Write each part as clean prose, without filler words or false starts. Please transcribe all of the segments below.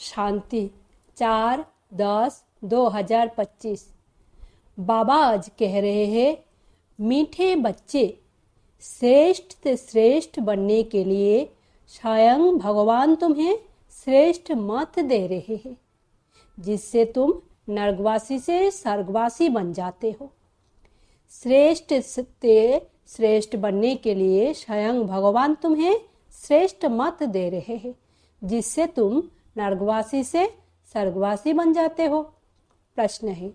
शांति 4/10/2025। बाबा आज कह रहे हैं, मीठे बच्चे, श्रेष्ठ से श्रेष्ठ बनने के लिए स्वयं भगवान तुम्हें श्रेष्ठ मत दे रहे हैं, जिससे तुम नरकवासी से स्वर्गवासी बन जाते हो। श्रेष्ठ से श्रेष्ठ बनने के लिए स्वयं भगवान तुम्हें श्रेष्ठ मत दे रहे हैं, जिससे तुम नरकवासी से स्वर्गवासी बन जाते हो। प्रश्न है,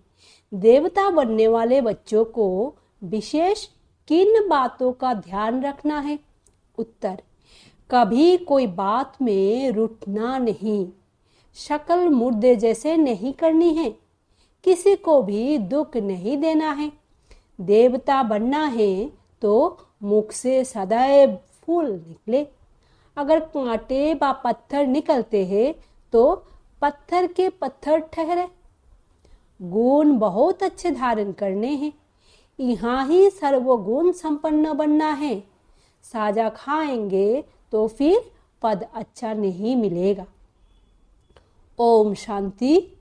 देवता बनने वाले बच्चों को विशेष किन बातों का ध्यान रखना है? उत्तर, कभी कोई बात में रुठना नहीं, शक्ल मुर्दे जैसे नहीं करनी है, किसी को भी दुख नहीं देना है। देवता बनना है तो मुख से सदैव फूल निकले। अगर कांटे व पत्थर निकलते हैं तो पत्थर के पत्थर ठहरे। गुण बहुत अच्छे धारण करने हैं, यहाँ ही सर्वगुण संपन्न बनना है। साजा खाएंगे तो फिर पद अच्छा नहीं मिलेगा। ओम शांति।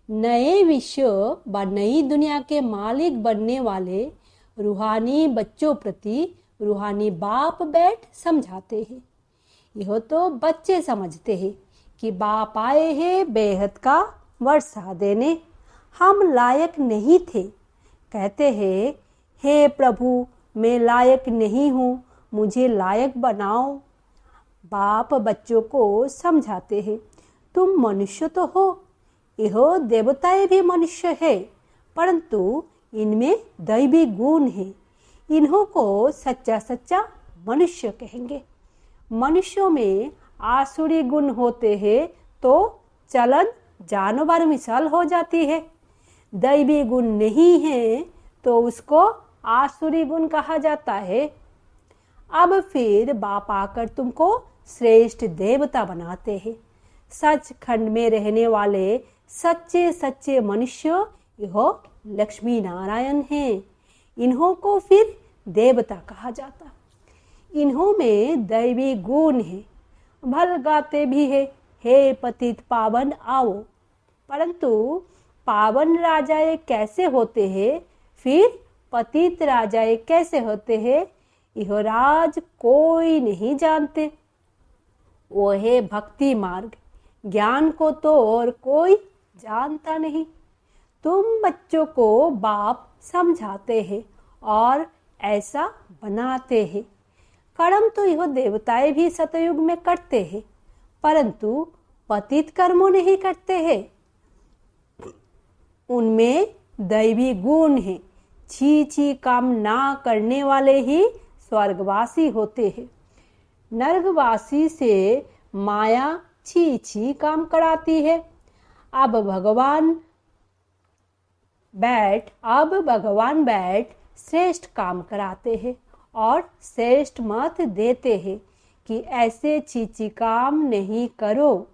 नए विश्व व नई दुनिया के मालिक बनने वाले रूहानी बच्चों प्रति रूहानी बाप बैठ समझाते हैं। यह तो बच्चे समझते हैं कि बाप आए हैं बेहद का वर्षा देने, हम लायक नहीं थे। कहते हैं, हे प्रभु, मैं लायक नहीं हूँ, मुझे लायक बनाओ। बाप बच्चों को समझाते हैं, तुम मनुष्य तो हो, यह देवताएं भी मनुष्य है, परंतु इनमें दैवी गुण है। इन्हों को सच्चा सच्चा मनुष्य कहेंगे। मनुष्यों में आसुरी गुण होते हैं तो चलन जानवर मिसाल हो जाती है। दैवी गुण नहीं है तो उसको आसुरी गुण कहा जाता है। अब फिर बाप आकर तुमको श्रेष्ठ देवता बनाते हैं। सचखंड में रहने वाले सच्चे सच्चे मनुष्य यह लक्ष्मी नारायण हैं। इन्हों को फिर देवता कहा जाता। इन्हों में दैवी गुण है। भल गाते भी है, हे पतित पावन आओ। परंतु पावन राजाए कैसे होते हैं, फिर पतित राजाए कैसे होते हैं, यह राज कोई नहीं जानते। वो है भक्ति मार्ग, ज्ञान को तो और कोई जानता नहीं। तुम बच्चों को बाप समझाते हैं और ऐसा बनाते हैं। कर्म तो यह देवताएं भी सतयुग में करते हैं, परंतु पतित कर्मों नहीं करते हैं। उनमें दैवी गुण है। छी छी काम ना करने वाले ही स्वर्गवासी होते हैं। नरकवासी से माया छी छी काम कराती है। अब भगवान बैठ श्रेष्ठ काम कराते हैं और श्रेष्ठ मत देते हैं कि ऐसे चीची काम नहीं करो।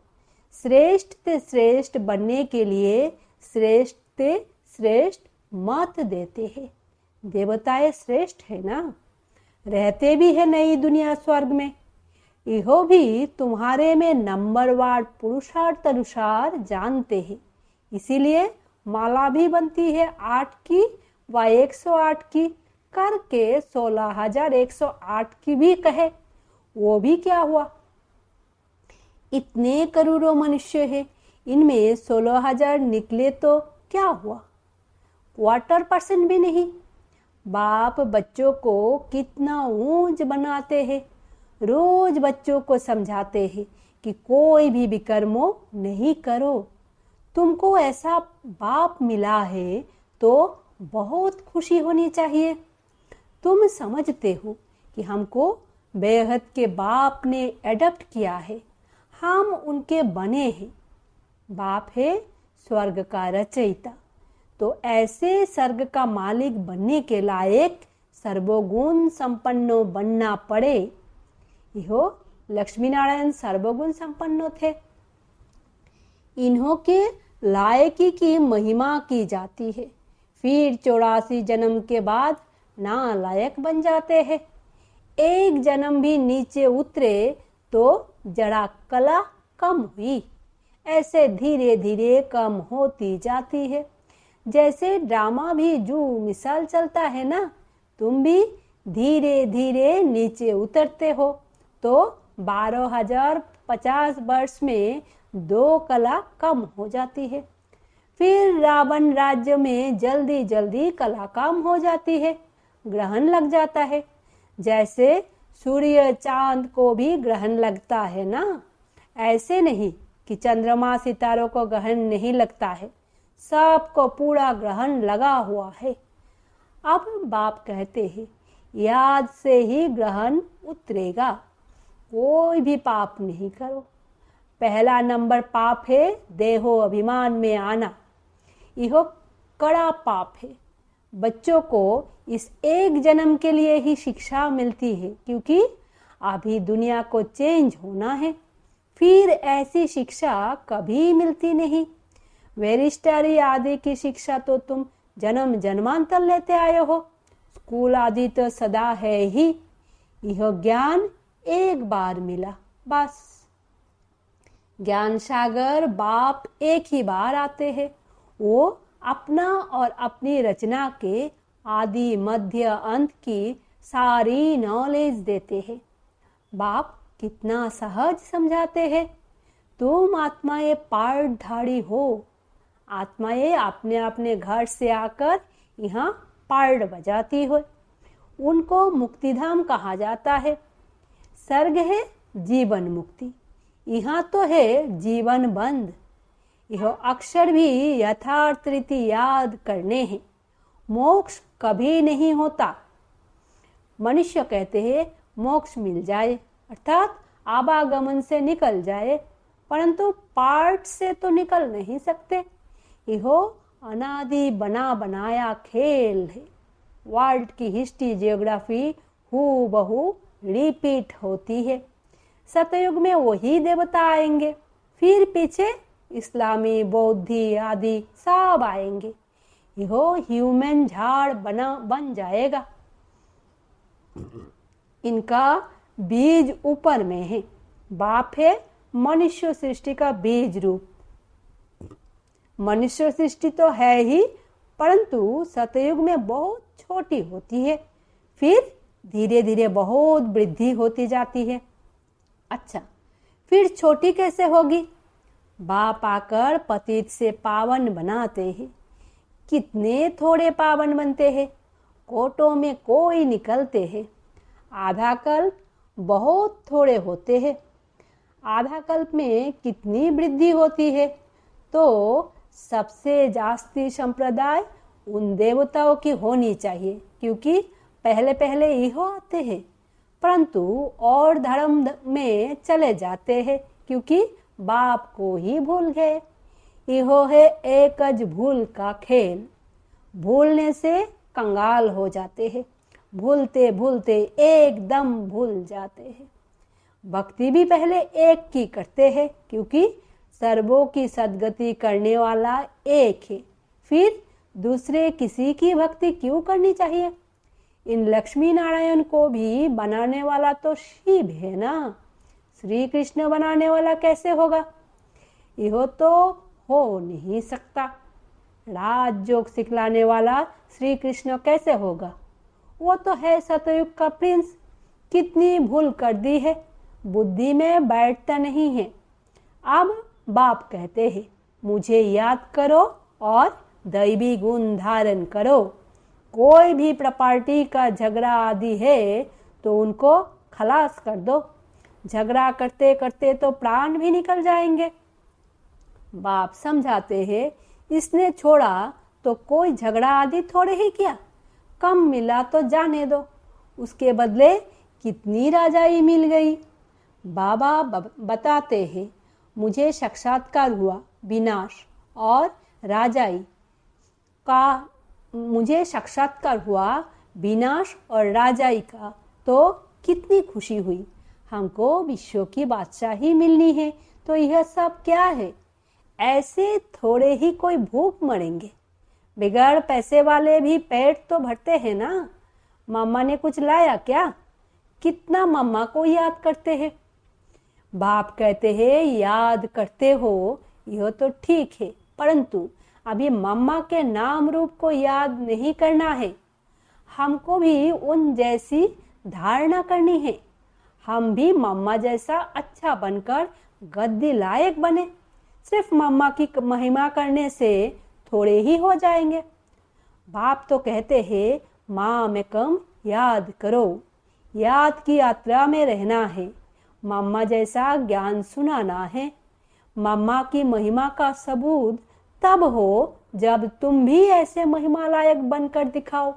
श्रेष्ठ से श्रेष्ठ बनने के लिए श्रेष्ठ से श्रेष्ठ मत देते हैं। देवताएं श्रेष्ठ है ना, रहते भी है नई दुनिया स्वर्ग में। यह भी तुम्हारे में नंबरवार पुरुषार्थ अनुसार जानते हैं। इसीलिए माला भी बनती है 8 की व 108 की, करके 16,108 की भी कहे, वो भी क्या हुआ? इतने करोड़ों मनुष्य है, इनमें 16,000 निकले तो क्या हुआ? 1/4% भी नहीं। बाप बच्चों को कितना ऊंच बनाते हैं। रोज बच्चों को समझाते हैं कि कोई भी विकर्मों नहीं करो। तुमको ऐसा बाप मिला है तो बहुत खुशी होनी चाहिए। तुम समझते हो कि हमको बेहद के बाप ने एडप्ट किया है, हम उनके बने हैं। बाप है स्वर्ग का रचयिता, तो ऐसे स्वर्ग का मालिक बनने के लायक सर्वगुण संपन्न बनना पड़े। यह लक्ष्मी नारायण सर्वगुण संपन्न थे। इन्हों के लायकी की महिमा की जाती है। फिर 84 जन्म के बाद नालायक बन जाते हैं। एक जन्म भी नीचे उतरे तो जरा कला कम हुई। ऐसे धीरे धीरे कम होती जाती है। जैसे ड्रामा भी जो मिसाल चलता है ना, तुम भी धीरे धीरे नीचे उतरते हो तो 12,050 वर्ष में 2 कला कम हो जाती है। फिर रावण राज्य में जल्दी जल्दी कला कम हो जाती है, ग्रहण लग जाता है। जैसे सूर्य चांद को भी ग्रहण लगता है ना, ऐसे नहीं कि चंद्रमा सितारों को ग्रहण नहीं लगता है, सबको पूरा ग्रहण लगा हुआ है। अब बाप कहते हैं याद से ही ग्रहण उतरेगा, कोई भी पाप नहीं करो। पहला नंबर पाप है देहो अभिमान में आना, यह कड़ा पाप है। बच्चों को इस एक जन्म के लिए ही शिक्षा मिलती है, क्योंकि अभी दुनिया को चेंज होना है, फिर ऐसी शिक्षा कभी मिलती नहीं। वेरिस्टारी आदि की शिक्षा तो तुम जन्म जन्मांतर लेते आए हो, स्कूल आदि तो सदा है ही। यह ज्ञान एक बार मिला बस। ज्ञान सागर बाप एक ही बार आते हैं, वो अपना और अपनी रचना के आदि मध्य अंत की सारी नॉलेज देते हैं। बाप कितना सहज समझाते हैं, तुम आत्माएं पार्टधारी हो। आत्माएं अपने अपने घर से आकर यहाँ पार्ट बजाती हो, उनको मुक्तिधाम कहा जाता है। स्वर्ग है जीवन मुक्ति, यहाँ तो है जीवन बंद। यह अक्षर भी यथार्थ रीति याद करने हैं। मोक्ष कभी नहीं होता। मनुष्य कहते हैं मोक्ष मिल जाए, अर्थात आवागमन से निकल जाए, परंतु पार्ट से तो निकल नहीं सकते। यह अनादि बना बनाया खेल है। वर्ल्ड की हिस्ट्री जियोग्राफी हूबहू रिपीट होती है। सतयुग में वही देवता आएंगे, फिर पीछे इस्लामी बौद्धि आदि सब आएंगे। यह ह्यूमन झाड़ बन जाएगा। इनका बीज ऊपर में है। बाप है मनुष्य सृष्टि का बीज रूप। मनुष्य सृष्टि तो है ही, परंतु सतयुग में बहुत छोटी होती है, फिर धीरे धीरे बहुत वृद्धि होती जाती है। अच्छा, फिर छोटी कैसे होगी? बाप आकर पतित से पावन बनाते हैं। कितने थोड़े पावन बनते हैं, कोटों में कोई निकलते हैं। आधा कल्प बहुत थोड़े होते हैं। आधा कल्प में कितनी वृद्धि होती है, तो सबसे जास्ती संप्रदाय उन देवताओं की होनी चाहिए, क्योंकि पहले पहले यह आते हैं, परंतु और धर्म में चले जाते हैं, क्योंकि बाप को ही भूल गए। यह है एक अज भूल का खेल। भूलने से कंगाल हो जाते हैं, भूलते भूलते एकदम भूल जाते हैं। भक्ति भी पहले एक की करते हैं, क्योंकि सर्वों की सद्गति करने वाला एक है, फिर दूसरे किसी की भक्ति क्यों करनी चाहिए? इन लक्ष्मी नारायण को भी बनाने वाला तो शिव है ना, श्री कृष्ण बनाने वाला कैसे होगा? यह तो हो नहीं सकता। राजयोग सिखलाने वाला श्री कृष्ण कैसे होगा? वो तो है सतयुग का प्रिंस। कितनी भूल कर दी है, बुद्धि में बैठता नहीं है। अब बाप कहते हैं मुझे याद करो और दैवी गुण धारण करो। कोई भी प्रॉपर्टी का झगड़ा आदि है तो उनको खलास कर दो। झगड़ा करते करते तो प्राण भी निकल जाएंगे। बाप समझाते हैं इसने छोड़ा तो कोई झगड़ा आदि थोड़े ही किया, कम मिला तो जाने दो, उसके बदले कितनी राजाई मिल गई। बाबा बताते हैं मुझे साक्षात्कार हुआ विनाश और राजाई का, मुझे साक्षात्कार हुआ विनाश और राजाई का, तो कितनी खुशी हुई। हमको विश्व की बादशाही मिलनी है, तो यह सब क्या है? ऐसे थोड़े ही कोई भूख मरेंगे। बिगड़ पैसे वाले भी पेट तो भरते हैं ना। मम्मा ने कुछ लाया क्या? कितना मम्मा को याद करते हैं। बाप कहते हैं याद करते हो यह तो ठीक है, परंतु अभी मम्मा के नाम रूप को याद नहीं करना है। हमको भी उन जैसी धारणा करनी है। हम भी मम्मा जैसा अच्छा बनकर गद्दी लायक बने। सिर्फ मम्मा की महिमा करने से थोड़े ही हो जाएंगे। बाप तो कहते हैं माँ में कम याद करो, याद की यात्रा में रहना है, मम्मा जैसा ज्ञान सुनाना है। मम्मा की महिमा का सबूत तब हो जब तुम भी ऐसे महिमा लायक बनकर दिखाओ।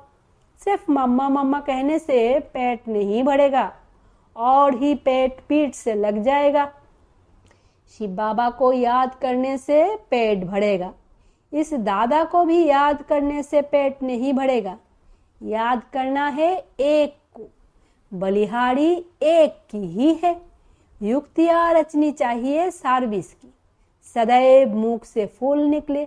सिर्फ मम्मा मम्मा कहने से पेट नहीं भरेगा और ही पेट पीठ से लग जाएगा। शिव बाबा को याद करने से पेट भरेगा। इस दादा को भी याद करने से पेट नहीं भरेगा। याद करना है एक को, बलिहारी एक की ही है। युक्तियां रचनी चाहिए सर्विस की, सदैव मुख से फूल निकले।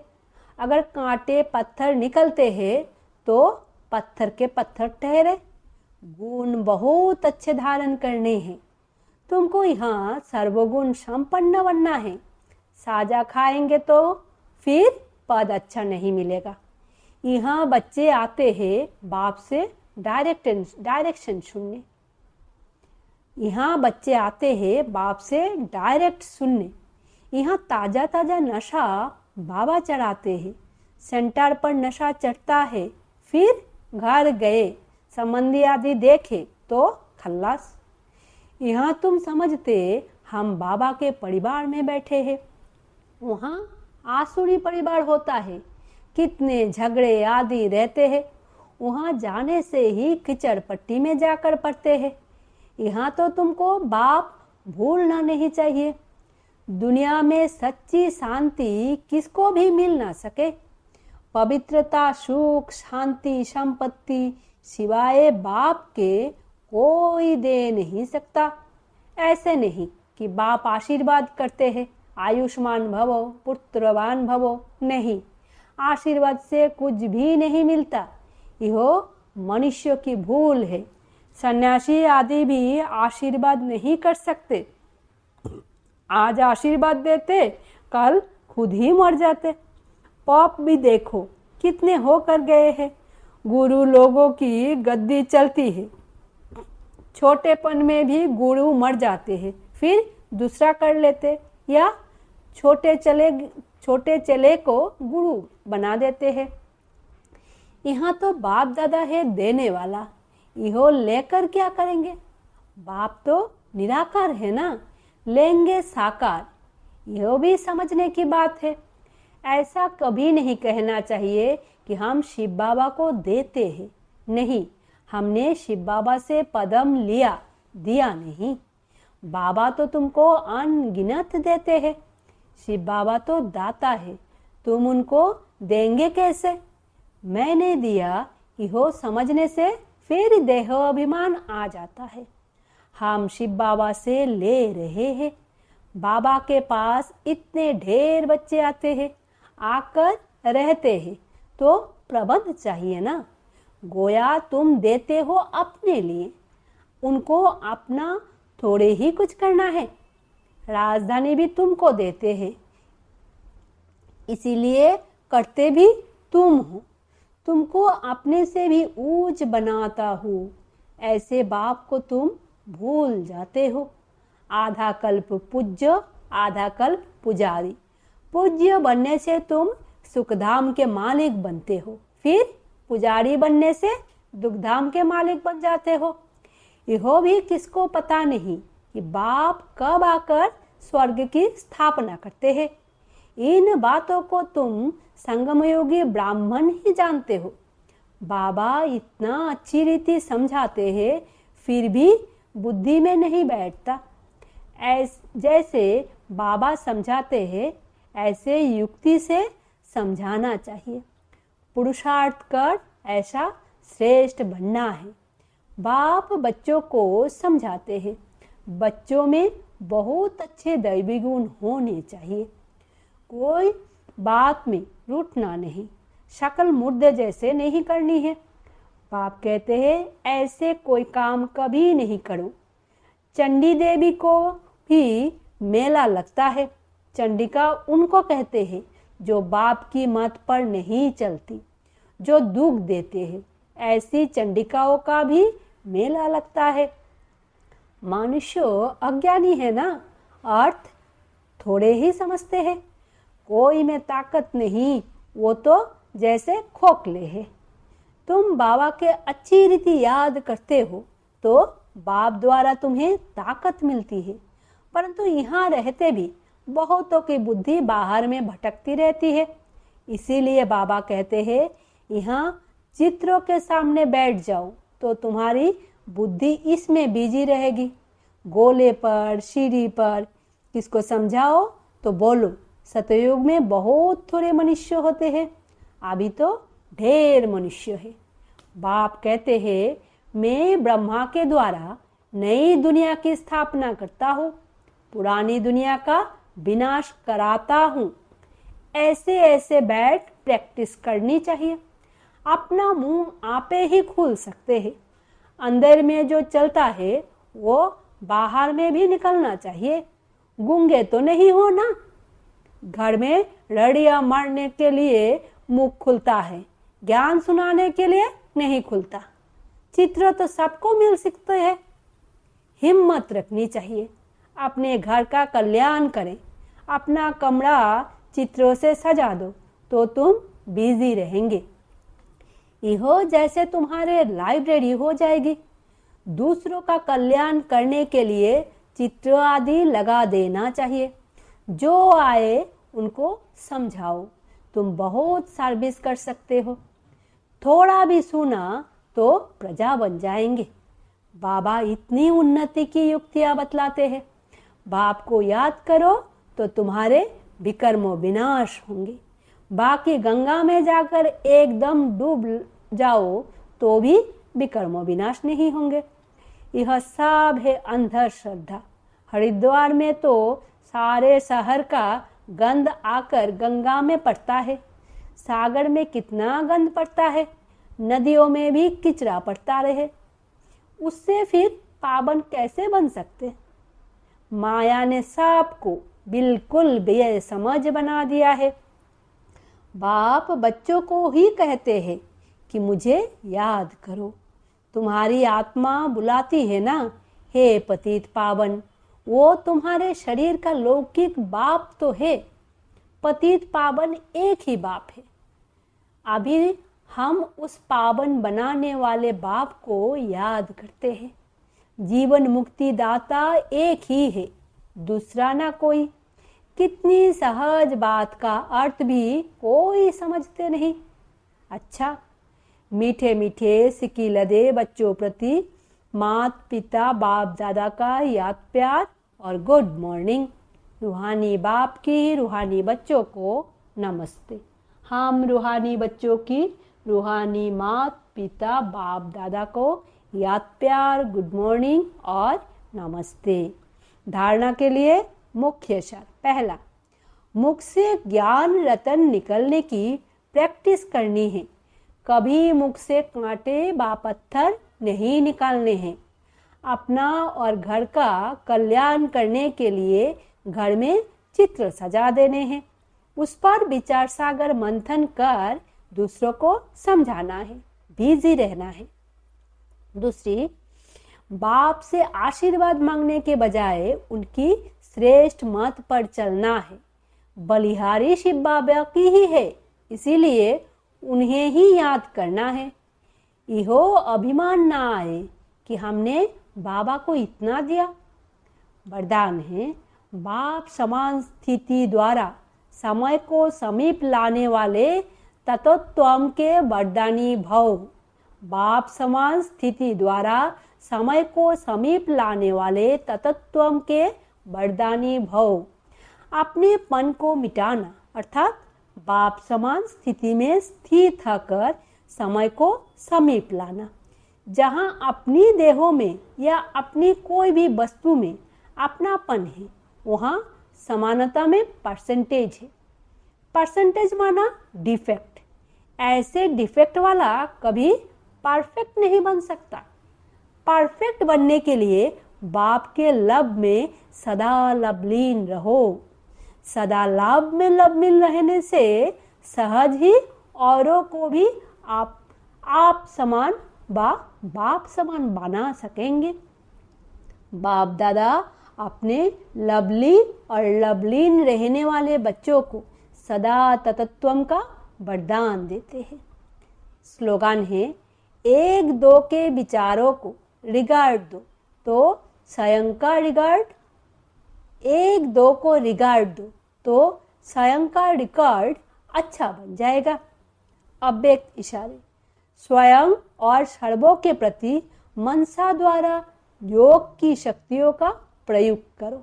अगर कांटे पत्थर निकलते हैं तो पत्थर के पत्थर ठहरे। गुण बहुत अच्छे धारण करने हैं। तुमको यहाँ सर्वगुण संपन्न बनना है। साजा खाएंगे तो फिर पद अच्छा नहीं मिलेगा। यहाँ बच्चे आते हैं बाप से डायरेक्शन सुनने। यहाँ बच्चे आते हैं बाप से डायरेक्ट सुनने। यहाँ ताजा ताजा नशा बाबा चढ़ाते हैं। सेंटर पर नशा चढ़ता है, फिर घर गए संबंधी आदि देखे तो खल्लास। यहाँ तुम समझते हम बाबा के परिवार में बैठे हैं। वहाँ आसुरी परिवार होता है, कितने झगड़े आदि रहते हैं। वहाँ जाने से ही कीचड़ पट्टी में जाकर पड़ते हैं। यहाँ तो तुमको बाप भूलना नहीं चाहिए। दुनिया में सच्ची शांति किसको भी मिल ना सके। पवित्रता, सुख, शांति, संपत्ति सिवाय बाप के कोई दे नहीं सकता। ऐसे नहीं कि बाप आशीर्वाद करते हैं आयुष्मान भवो पुत्रवान भवो, नहीं, आशीर्वाद से कुछ भी नहीं मिलता। यह मनुष्य की भूल है। सन्यासी आदि भी आशीर्वाद नहीं कर सकते। आज आशीर्वाद देते, कल खुद ही मर जाते। पाप भी देखो कितने होकर गए हैं। गुरु लोगों की गद्दी चलती है, छोटेपन में भी गुरु मर जाते हैं, फिर दूसरा कर लेते या छोटे चले को गुरु बना देते हैं। यहाँ तो बाप दादा है देने वाला, इहो लेकर क्या करेंगे। बाप तो निराकार है ना, लेंगे साकार। यह भी समझने की बात है। ऐसा कभी नहीं कहना चाहिए कि हम शिव बाबा को देते हैं। नहीं, हमने शिव बाबा से पदम लिया, दिया नहीं। बाबा तो तुमको अनगिनत देते हैं। शिव बाबा तो दाता है, तुम उनको देंगे कैसे। मैंने दिया, इहो समझने से फिर देह अभिमान आ जाता है। हम शिव बाबा से ले रहे हैं। बाबा के पास इतने ढेर बच्चे आते हैं, आकर रहते हैं, तो प्रबंध चाहिए ना। गोया तुम देते हो अपने लिए, उनको अपना थोड़े ही कुछ करना है। राजधानी भी तुमको देते हैं, इसीलिए करते भी तुम हो। तुमको अपने से भी ऊंच बनाता हूँ, ऐसे बाप को तुम भूल जाते हो। आधा कल्प पूज्य, आधा कल्प पुजारी। पूज्य बनने से तुम सुखधाम के मालिक बनते हो, फिर पुजारी बनने से दुखधाम के मालिक बन जाते हो। यह भी किसको पता नहीं कि बाप कब आकर स्वर्ग की स्थापना करते हैं। इन बातों को तुम संगमयोगी ब्राह्मण ही जानते हो। बाबा इतना अच्छी रीति समझाते हैं, फिर भी बुद्धि में नहीं बैठता। जैसे बाबा समझाते हैं, ऐसे युक्ति से समझाना चाहिए। पुरुषार्थ कर ऐसा श्रेष्ठ बनना है। बाप बच्चों को समझाते हैं, बच्चों में बहुत अच्छे दैवी गुण होने चाहिए। कोई बात में रूठना नहीं, शक्ल मुर्दे जैसे नहीं करनी है। बाप कहते हैं ऐसे कोई काम कभी नहीं करो। चंडी देवी को भी मेला लगता है। चंडिका उनको कहते हैं जो बाप की मत पर नहीं चलती, जो दुख देते हैं। ऐसी चंडिकाओं का भी मेला लगता है। मनुष्य अज्ञानी है ना, अर्थ थोड़े ही समझते हैं। कोई में ताकत नहीं, वो तो जैसे खोखले है। तुम बाबा के अच्छी रीति याद करते हो तो बाप द्वारा तुम्हें ताकत मिलती है, परंतु यहाँ रहते भी बहुतों की बुद्धि बाहर में भटकती रहती है। इसीलिए बाबा कहते हैं यहाँ चित्रों के सामने बैठ जाओ तो तुम्हारी बुद्धि इसमें बिजी रहेगी। गोले पर, सीढ़ी पर किसको समझाओ तो बोलो सतयुग में बहुत थोड़े मनुष्य होते हैं, अभी तो ढेर मनुष्य है। बाप कहते हैं मैं ब्रह्मा के द्वारा नई दुनिया की स्थापना करता हूँ, पुरानी दुनिया का विनाश कराता हूँ। ऐसे ऐसे बैठ प्रैक्टिस करनी चाहिए। अपना मुंह आपे ही खोल सकते हैं। अंदर में जो चलता है वो बाहर में भी निकलना चाहिए। गूंगे तो नहीं हो ना। घर में रड़िया मारने के लिए मुख खुलता है, ज्ञान सुनाने के लिए नहीं खुलता। चित्र तो सबको मिल सकते हैं। हिम्मत रखनी चाहिए। अपने घर का कल्याण करें। अपना कमरा चित्रों से सजा दो तो तुम बिजी रहेंगे। यह जैसे तुम्हारे लाइब्रेरी हो जाएगी। दूसरों का कल्याण करने के लिए चित्र आदि लगा देना चाहिए। जो आए उनको समझाओ। तुम बहुत सर्विस कर सकते हो। थोड़ा भी सुना तो प्रजा बन जाएंगे। बाबा इतनी उन्नति की युक्तियां बतलाते हैं। बाप को याद करो तो तुम्हारे विकर्मों विनाश होंगे। बाकी गंगा में जाकर एकदम डूब जाओ तो भी विकर्मों विनाश नहीं होंगे। यह सब है अंधश्रद्धा। हरिद्वार में तो सारे शहर का गंध आकर गंगा में पड़ता है। सागर में कितना गंध पड़ता है, नदियों में भी किचरा पड़ता रहे। उससे फिर पावन कैसे बन सकते? माया ने सबको बिल्कुल बेसमझ बना दिया है। बाप बच्चों को ही कहते हैं कि मुझे याद करो। तुम्हारी आत्मा बुलाती है ना, हे पतित पावन। वो तुम्हारे शरीर का लौकिक बाप तो है। पतित पावन एक ही बाप है। अभी हम उस पावन बनाने वाले बाप को याद करते हैं। जीवन मुक्ति दाता एक ही है, दूसरा ना कोई। कितनी सहज बात का अर्थ भी कोई समझते नहीं। अच्छा, मीठे मीठे सिकी लदे बच्चों प्रति माता पिता बाप दादा का याद प्यार और गुड मॉर्निंग। रूहानी बाप की रूहानी बच्चों को नमस्ते। हम रूहानी बच्चों की रूहानी माता पिता बाप दादा को याद प्यार, गुड मॉर्निंग और नमस्ते। धारणा के लिए मुख्य शर्त। पहला, मुख से ज्ञान रतन निकलने की प्रैक्टिस करनी है। कभी मुख से कांटे व पत्थर नहीं निकालने हैं। अपना और घर का कल्याण करने के लिए घर में चित्र सजा देने हैं। उस पर विचार सागर मंथन कर दूसरों को समझाना है, बिजी रहना है। दूसरी, बाप से आशीर्वाद मांगने के बजाय उनकी श्रेष्ठ मत पर चलना है। बलिहारी शिव बाबा की ही है, इसीलिए उन्हें ही याद करना है। इहो अभिमान ना आए कि हमने बाबा को इतना दिया। वरदान है, बाप समान स्थिति द्वारा समय को समीप लाने वाले तत्वत्वम के वरदानी भव। बाप समान स्थिति द्वारा समय को समीप लाने वाले तत्वत्वम के वरदानी भव। अपने पन को मिटाना अर्थात बाप समान स्थिति में स्थित होकर समय को समीप लाना। जहाँ अपनी देहों में या अपनी कोई भी वस्तु में अपनापन है, वहाँ समानता में परसेंटेज है। परसेंटेज माना डिफेक्ट। ऐसे डिफेक्ट वाला कभी परफेक्ट नहीं बन सकता। परफेक्ट बनने के लिए बाप के लब में सदा लवलीन रहो। सदा लाभ में लब मिल रहने से सहज ही औरों को भी आप समान बाप समान बना सकेंगे। बाप दादा अपने लवली और लवलीन रहने वाले बच्चों को सदा तत्वम का वरदान देते हैं। स्लोगन है, एक दो के विचारों को रिगार्ड दो तो स्वयं का रिगार्ड, एक दो को रिगार्ड दो तो स्वयं का रिकॉर्ड अच्छा बन जाएगा। अव्यक्त इशारे, स्वयं और सर्वों के प्रति मनसा द्वारा योग की शक्तियों का प्रयोग करो।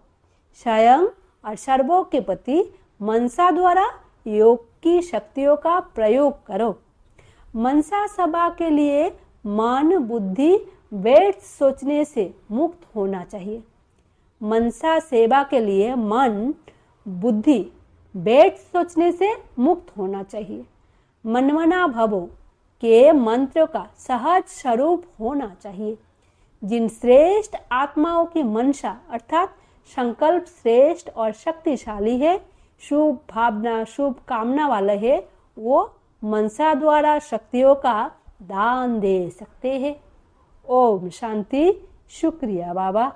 स्वयं और सर्वों के प्रति मनसा द्वारा योग की शक्तियों का प्रयोग करो। मनसा सभा के लिए मन बुद्धि व्यर्थ सोचने से मुक्त होना चाहिए। मनसा सेवा के लिए मन बुद्धि व्यर्थ सोचने से मुक्त होना चाहिए। मनमना भवो के मंत्र का सहज स्वरूप होना चाहिए। जिन श्रेष्ठ आत्माओं की मनसा अर्थात संकल्प श्रेष्ठ और शक्तिशाली है, शुभ भावना शुभ कामना वाले है, वो मनसा द्वारा शक्तियों का दान दे सकते हैं। ओम शांति। शुक्रिया बाबा।